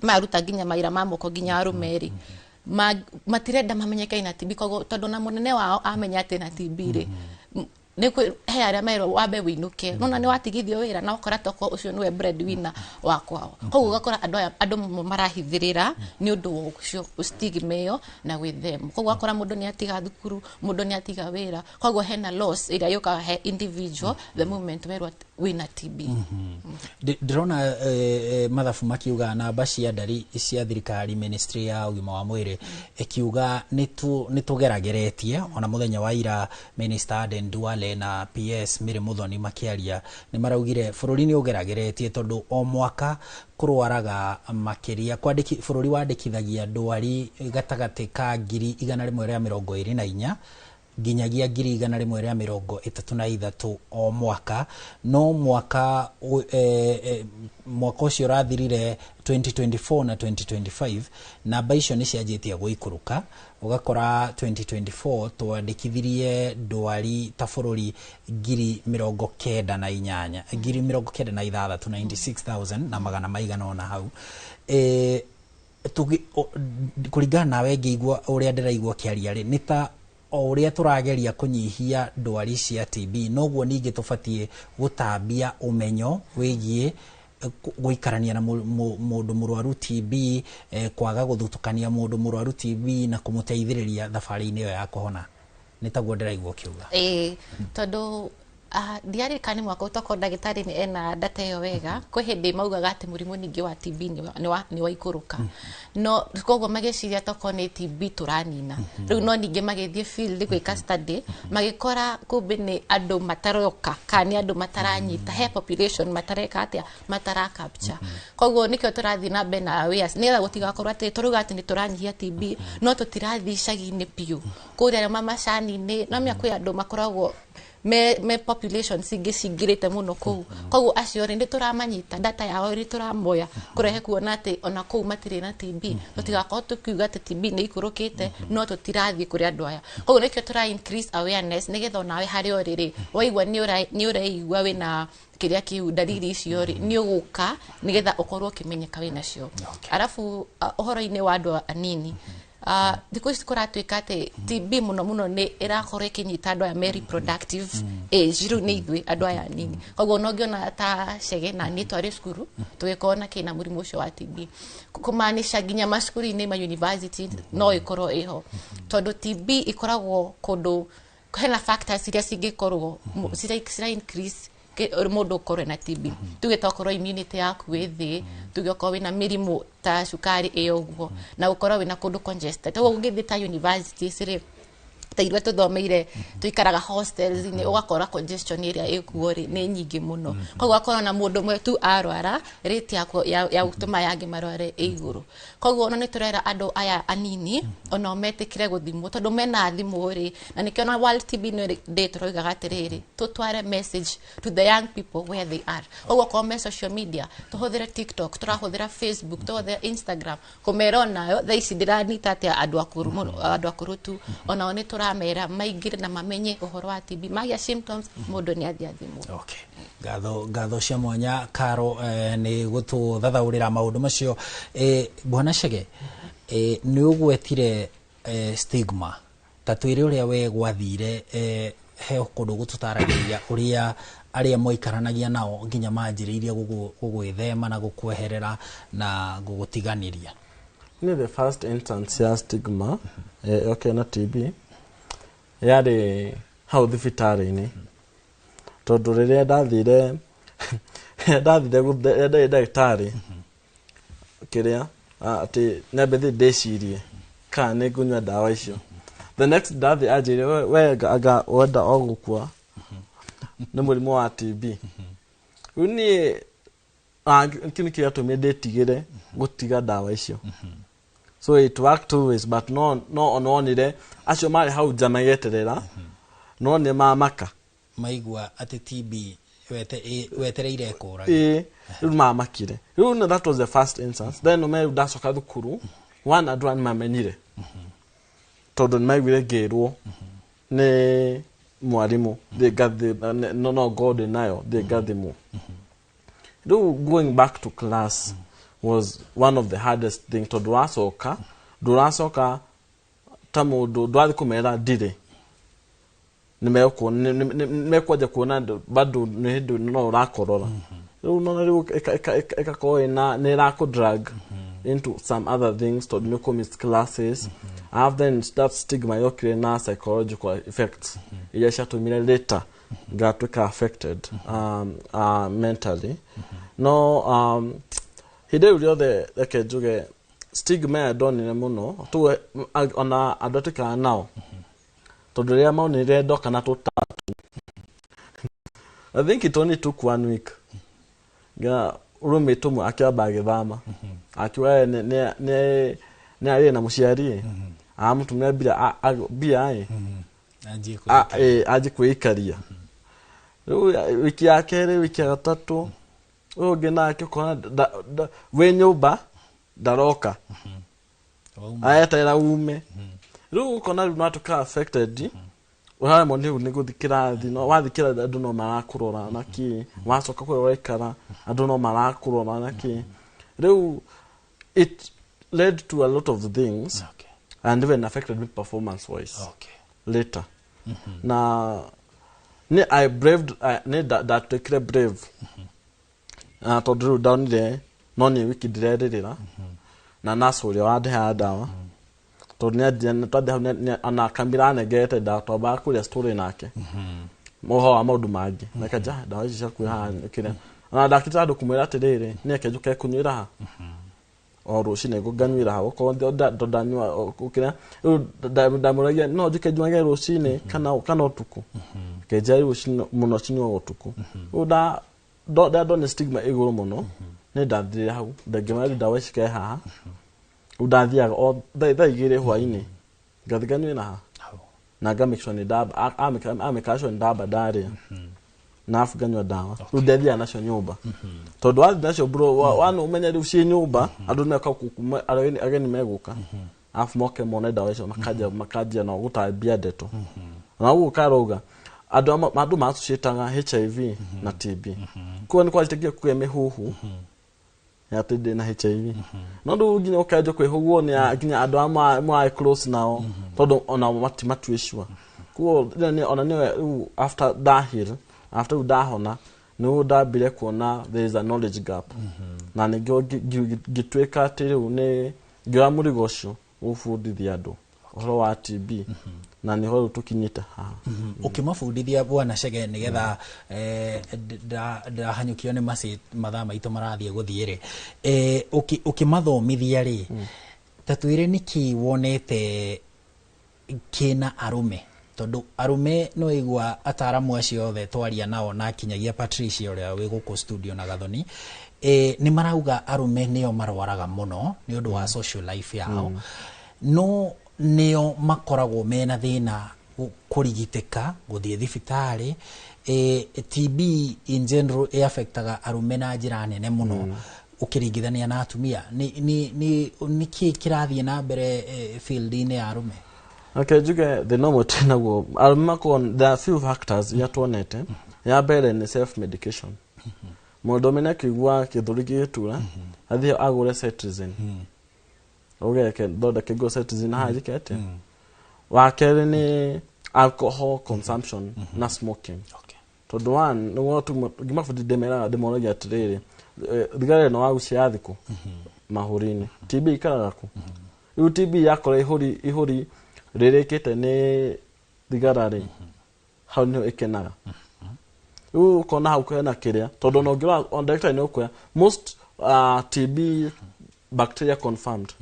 maruta nginya maira ma moko nginya arumeri matirenda mamenyeke na TB koguo tondu na munene wao amenya ati na TB ri ni he aria mero wabe winuke nona ni watigithio wira na ukora toko ucio niwe breadwinner wakwao koguo gakora andu marahithirira ni undu ucio stigma iyo na gwithema koguo akora mundu ni atiga thukuru mundu ni atiga wira koguo hena loss ira yuka he individual the moment wero wina TB ndirona mathabu makiuga namba cia ndari cia thirikari ministry ya ugima wa mwiri ikiuga nitugerageretie ona muthenya wa ira minister Aden Duale na PS Mary Muthoni makiaria ni maraugire bururi ni ugerageretie tondu o mwaka kurwaraga makiria bururi wandikithagia ndwari gatagati ka 124 nginyagia 133 o mwaka no mwaka ucio rathirire 2024 na 2025 namba icio ni cianjitie guikuruka ugakora 2024 twandikithirie ndwari ta bururi 98 96,000 na magana maigana ona hau kuringana nawe ngĩigua uria ndĩraigua kĩaria rĩ nĩ ta o uria turageria kunyihia ndwari cia TB noguo ningi tubatie gutambia umenyo wigie guikarania na mundu murwaru TB kwaga guthutukania mundu murwaru TB na kumuteithiriria thabari-ini iyo ya kuhona nitaguo ndiraigua kiuga tondu diari kani mwaka utoko ndagitari ni ena data yo wega ko hindi maugaga ati murimu ningi wa TB ni wa ikuruka no kogo mageciria toko ni TB turanina riu no ningi magethie field gwika study magikora kumbe ni andu mataroka kani andu mataranyita he population matareka atia matara capture kogo nikyo turathi na bena awareness ni tha gutigakorwo ati turuga ati ni turanyihia TB no tutirathi shagi-ini piu kuria mama shani ni na mia kwi andu makoragwo me population cingirite muno kou koguo acio ri turamanyita data yao ri turamoya kurehe kuona ati ona kou matire na TB tutigakorwo tukiuga ati TB ni ikurukite no tutirathi kuri andu aya koguo nikyo tura increase awareness nigetha nawe hari oriri waigua ni uraigua wina kiria kiu dalili icio ri ni uguka nigetha ukorwo kimenyeka wina cio arafu uhoro-ini wa andu anini thiku ici kuratuika ati TB muno ni irakorwo ikinyita andu aya me reproductive age riu ni ithui andu aya nini koguo no ngiona ta cege na ni twari cukuru tugikona kina murimu ucio wa TB kumaanisha nginya macukuru-ini ma university no ikorwo iho tondu TB ikoragwo kundu hena factors iria cingikorwo cira increase mundu ukorwo na TB tuge tokorwo immunity yaku withi tuge okorwo wina mirimu ta cukari iyo uguo na ukorwo wina kundu congested to ungithi ta university cire tairwe tuthomeire tuikaraga hostels ni ugakora congestion area ikuori ni nyingi muno koguo akora na mundu mwe tu arwara rate yako ya gutuma yangi marware iguru koguo ona ni turera andu aya anini ona metikire guthimwo tondu mena thimu ri na nikiona World TB Day turoiga gatiriri tutware message to the young people where they are koguo kwa social media tuhuthira TikTok turahuthira Facebook tuhuthira Instagram kumera nayo thaici ndiranita atia andu akuru tu ona oni turamera maingire na mamenye uhoro wa TB magia symptoms mundu ni athiathimwo ngatho cia mwanya Karo ni gututhathaurira maundu macio bwana Chege ni ugwetire stigma tatwire uria we gwathire he kundu gututaragiria uria aria moikaranagia nao nginya manjiriirie gugwithema na gukweherera na gugutiganiria ni the first instance ya stigma okay na TB yari hau thibitari-ini tondu riria ndathire ndagitari kiria ati nabethi ndecirie kana ni ngunywa dawa icio the next day ajire wega wenda ogukua ni murimu wa TB uni kini kia to me ndetigire gutiga dawa icio so it worked two ways but no ononire acio mari hau jama yeterera no ni mamaka maigua ati TB wetereire kura riu mamakire riu that was the first instance then me ndacoka thukuru one adwan mamenyire tondu maigwire ngirwo ni mwarimu they got the no god nayo they got the mo going back to class was one of the hardest thing to durasoka tamudu dwathi kumera dire nimekwaje kuona bado ni hindu no rakorora riu no riu eka na ni rako drag into some other things to make miss classes then that stigma yokire na psychological effects iyasha tumire later gatwika affected mentally no hide uri the kejuge stigma ya donire muno tu ona adotika nao tondu ria maunire ndoka na tutatu I think it only took 1 week ga roommate mu akiamba agithama akiwa ne ari na muciari amutumia bia aje kwikaria wiki ya kere wiki ya gatatu ogena akikona we nyumba daroka ayetera ume riu kona riu natuka affected uhawe moni ni guthikira thi no wathikira andu no marakurora naki wacoka kwe wekara andu no marakurora naki riu it led to a lot of things and even affected me performance wise later na ni I braved ni that take brave to drew down there no ni wiki direrera na nasuri wa de dawa to ni twathe ana kambira negete da to ba kuri story nake moho wa maundu mangi nakaja dawa ici ciaku ha kire na ndakita andu kumwira atiriri ni akejuka kunywira ha o rucine gukanyuira ha uko ndanywa ukira ndamuragia no juke jwage rucine kana utuku kejari rucine muno cinyo utuku uda don't stigma iguru muno ne ndathire hau ndagimari dawa ici ke ha udathiaga o thaigire hwaini ngathiganyuira ha na gamikishwa ni daba amekashwa ni daba dare na afuganywa dawa udethia nacio nyumba tondu wathi nacio bro wana umenya riu cie nyumba andu ni akakukuma ageni meguka afu moke mone dawa icio makajia no gutambia ndeto na ugu karoga andu macuciitaga HIV na TB kwa ni kwalitegia kweme huhu ya tede na HIV no ndu nginya ukaje kwehuguo ni nginya andu ama close nao tondu ona matuishwa kuo ni ona ni after dahil after udahona no dabire kuona there is a knowledge gap na nigio gitweka tiriu ni ngira murigocio ufundithia andu horo wa TB na ni horo tukinyita ha ukimafundithia bwana Chege nigetha hanyukio ni mathaa maitu marathie guthiire ukimathomithia ri tatwire niki wonete kina arume tondu arume no igwa ataramu acio othe twaria nao na kinyagia Patricia uria wi guku studio na Gathoni ni marauga arume nio marwaraga muno ni undu wa social life yao no nio makoragwo mena thina kurigiteka guthie thibitari TB in general affectaga arume na njira nene muno ukiringithania na atumia ni kirathie na mbere field ine ya arume. Okay, juge the normal tena go almako there are few factors ya tuonete ya mbere ni self medication mundu mena kigwa kithurigi tura athi agure cetirizine ke doda ke go cetirizine haji kete wa kere ni alcohol consumption na smoking to the one no watu gima fudi demera demology atiriri digare no wagu ciathiku mahurini TB ikaraku TB yakora ihuri rirekete ni digarari how no ekenaga kona hau kwena kiria tondu no ngira on director ni ukwe most TB bacteria confirmed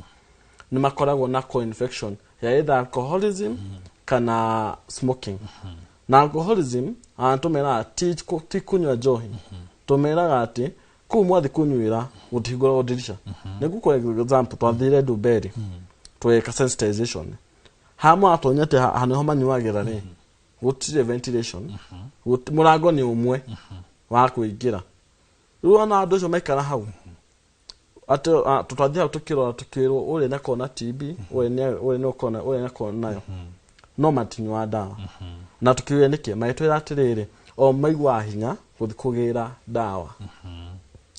ni makoragwo na co-infection ya either alcoholism kana smoking na alcoholism tumera ti kunywa njohi tumera ati kumwathi kunywira gutihigura gudirisha niguko example twathire Duberi tweka sensitization hama atonyete hano manyuagira ni gutire ventilation murango ni umwe wa kuingira ruona andu cio maikara hau ati tutathia tukiro uri na kona TB uri ne kona nayo no matinywa dawa na tukiwe niki maitwira atiriri o maigwa hinya kugira dawa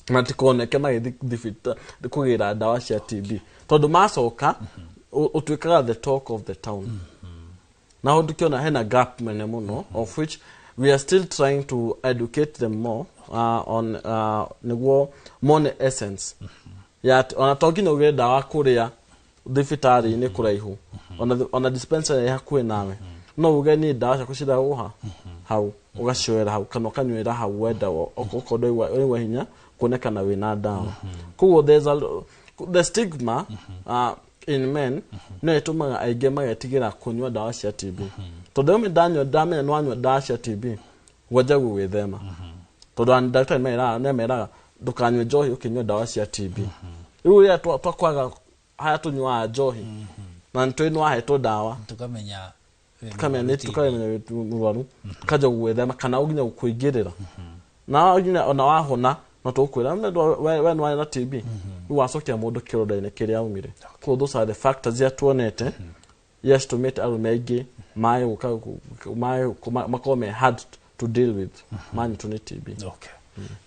matikoneke magithifita kugira dawa cia TB tondu macoka utwikaga the talk of the town now tukiona hena gap mene muno of which we are still trying to educate them more on niguo more essence yat ona talking ogere dawa kuria thibitari ni kuraihu ona dispensary ya kwe nawe no ugeni dawa cia kucida uha hau ugacioera hau kana kanywera hau wenda okodo iwa hinya kuonekana wina dawa kuo there's the stigma in men no etumaga aige magetigira kunywa dawa cia TB tondu me danyo dame no anywa dawa cia TB waja gwithema tondu an doctor mera ndukanywe njohi ukinywa dawa cia TB riu ya twakwaga haya tunywa njohi na ntwino aheto dawa tukamenya mwaru kaja gwithema kana uginya kuingirira na uginya ona wahona no tukwira we no na TB wacokia mundu kiroda-ini kiria umire ko those are the factors ya tuonete yes to meet arume mai makome hard to deal with man to TB. Okay.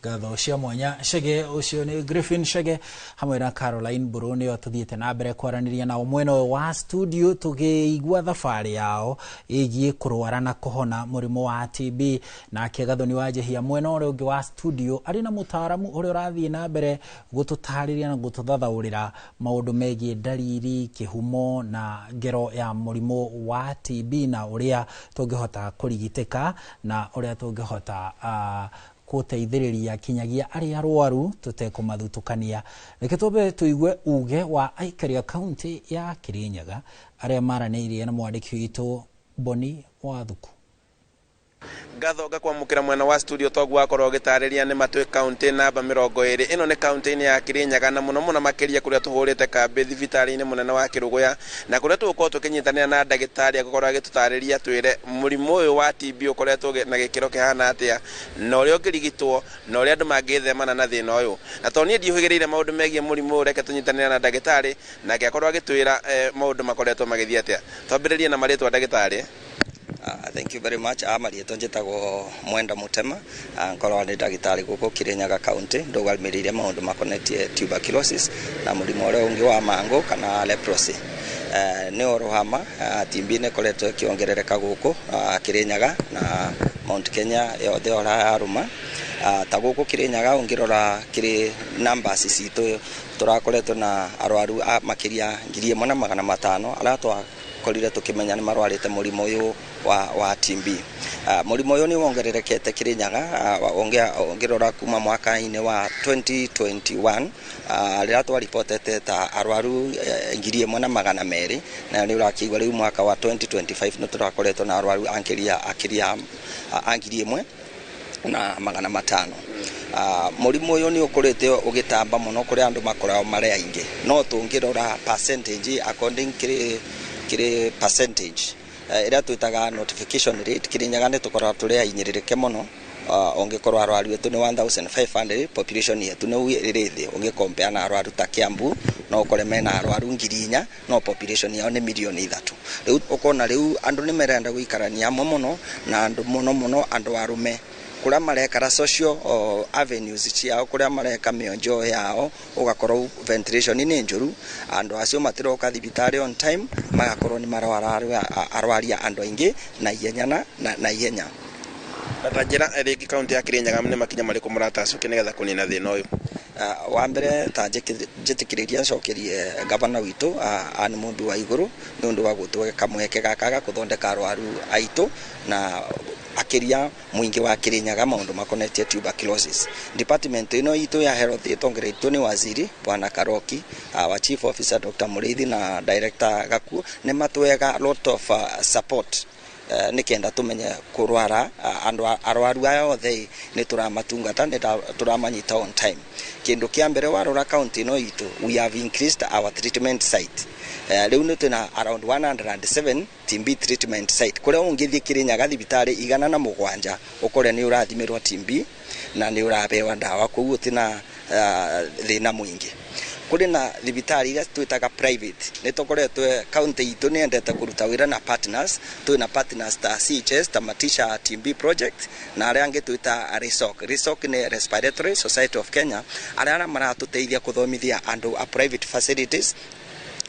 ngatho cia mwanya Chege ucio ni Griffin Chege hamwe na Caroline Buruni o tuthiete na mbere kwaraniria nao mwena wa studio tugiigua thabari yao igie kurwara na kuhona murimo wa TB na Gathoni wa Jehia mwena ore ungi wa studio ari na mutaaramu uri urathie na mbere gututariria na gututhathaurira maundu megie dalili kihumo na ngero ya murimo wa TB na uria tungihota kurigiteka na uria tungihota kuteithiriria kinyagia ari arwaru tutekumathutukania reke tobe tuigue uge wa aikaria county ya Kirinyaga aria maranirie na mwandiki witu Boni Wathuku. Ngatho gakwamukira mwena wa studio togwa akorwo gitariria ni Matwe county namba 20 ino ni county ni ya Kirinyaga na muno makiria kuria tuhurite kambi thibitari ni munene wa Kirugoya na kuria tuko tukinyitanira na ndagitari akorwo agitutariria twire murimo uyu wa TB ukoretwo na gikiro kihana atia na uria ungirigitwo na uria andu mangithemana na thina uyu na toni ndihugireire maundu megie murimo reke tunyitanira na ndagitari na akorwo agitwira maundu makoretwo magithia atia twambiririe na maritwa ndagitari. Thank you very much. Marieto njitagwo Mwenda Mutema ngorwa ni ndagitari guku Kirinyaga county ndugalmiriria maundu makonetie tuberculosis na murimo ule ungi wa mango kana leprosy. Ni orohama TB ne koletwo ikiongerereka guku Kirinyaga na Mount Kenya yothe ora aruma ta guku Kirinyaga ungirora kiri numbers citu turakoretwo na arwaru makiria 1,500 ala twakorire tukimenya ni marwarite murimo uyu wa TB. Murimo uyu ni wongererekete Kirinyaga ongirora kuma mwaka-ini wa 2021 rira twaripotete ta arwaru 1,200 na ni urakigwa riu mwaka wa 2025 no turakoretwo na arwaru akiria 1,500. Murimo uyu ni ukurite ugitamba muno kuri andu makorao mari aingi no tungirora percentage according kiri percentage ira twitaga notification rate Kirinyaga ni tukora turi ainyiririke muno ongikorwa arwaru wetu ni 1,500 population yetu ni irithi ungicompare na arwaru ta Kiambu no ukore mena arwaru 4,000 no population yao ni 3,000,000 riu ukona riu andu ni merenda guikarania muno na andu muno andu arume kuria marekara social avenues ciao kuria mareka mionjo yao ugakorwo ventilation ni njuru andu acio matiroka thibitari on time magakorwo ni arwaria andu aingi na ihenya Natajira rigi county ya Kirinyaga ni makinya mariko muratacuke nigetha kunina thina uyu. Wa mbere ta njitikiriria cokerie gavana witu ani mundu wa iguru ni undu wa gutwe kamweke gakaga kuthondeka arwaru aitu na akiria muingi wa Kirinyaga maundu makonetie tuberculosis. Department ino itu ya health itongereitwo ni waziri Bwana Karoki wa chief officer Dr. Murithi na director Gaku ni matwega lot of support nikenda tumenye kurwara andu arwaru ayo othe ni turamatungata ni turamanyita on time. Kindu kia mbere warora county no itu we have increased our treatment site. Riu ni tuna around 107 TB treatment site kuria ungithi Kirinyaga thibitari 107 ukore ni urathimirwa TB na ni urabewa ndawa koguo tina thina mwingi. Kuri na thibitari iria twitaga private ni tukoretwe county itu ni endete kuruta wira na partners twina partners ta CHS ta Matisha TB project na aria angi twita RISOC ni Respiratory Society of Kenya aria maratuteithia kuthomithia andu a private facilities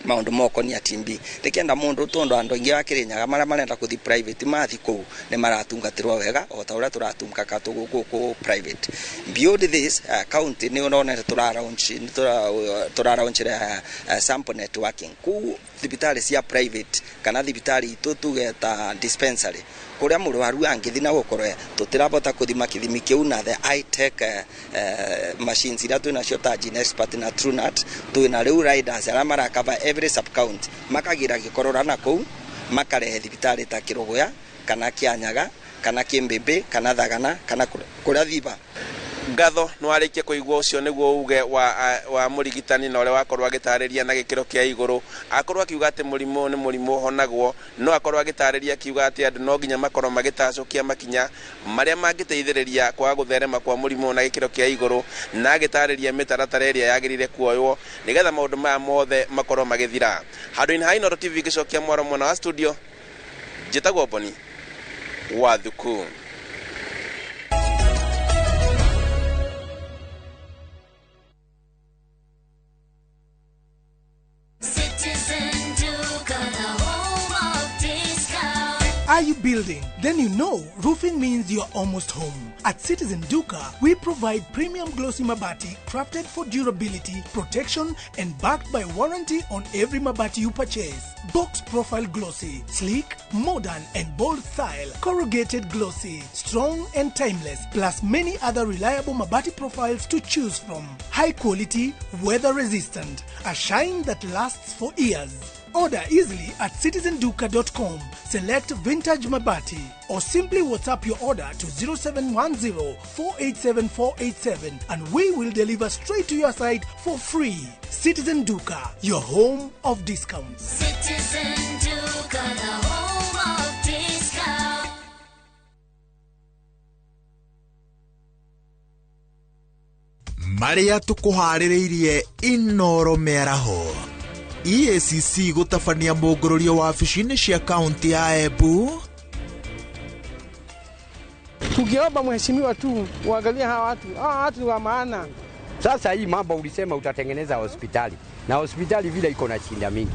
maundu moko ni TB rikienda mundu tondo andu ingi wa Kirinyaga mara marenda kuthi private mathi ku ni maratungatirwo wega o ta uria turatunga guku private. Beyond this county ni unaona turaraunch sample networking ku thibitari cia private kana thibitari itu tugeta dispensary kuria murwaru angithi na gukorwe tutirabota kuthima kithimi kiu na the high tech machines ira twina cio ta Gene Expert na TrueNat twina riu riders ara marakava every sub county makagira gikorora na ku makarehe thibitari ta Kirugoya kana Kianyaga kana Kimbimbi kana Thagana kana kuria thiba. Ngatho nwarikie kuigwa ucio niguo uge wa murigitani na ore wakorwa gitariria na gikiro kia iguru akorwa kiuga ati murimo ni murimo honagwo no akorwa gitariria kiuga ati andu no ginya makorwa magitacukia makinya maria mangiteithiriria kwa gutherema kwa murimo na gikiro kia iguru na gitariria mitaratara iria yagirire kuoywo nigetha maundu maya mothe makorwa magithira. Handu-ini ha Inooro TV gicokia mwaro mwana wa studio njitagwo Boni Wathuku. Are you building? Then you know roofing means you're almost home. At Citizen Duka, we provide premium glossy mabati crafted for durability, protection, and backed by warranty on every mabati you purchase. Box profile glossy, sleek, modern, and bold style. Corrugated glossy, strong and timeless, plus many other reliable mabati profiles to choose from. High quality, weather resistant, a shine that lasts for years. Order easily at citizenduka.com. Select Vintage Mabati or simply WhatsApp your order to 0710-487-487 and we will deliver straight to your site for free. Citizen Duka, your home of discounts. Citizen Duka, the home of discounts. Maria tukuhaririirie Inoro Meraho. EACC gũtabania mũngũrũrio wa wabici-inĩ cia kaunti ya Embu. Tukiomba mheshimiwa tu uangalie hawa watu wa maana. Sasa hii mambo ulisema utatengeneza hospitali na hospitali vile iko na shida mingi.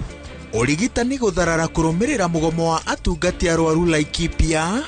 Ũrigitani gũtharara kũrũmĩrĩra mũgomo wa atungati arwaru Laikipia.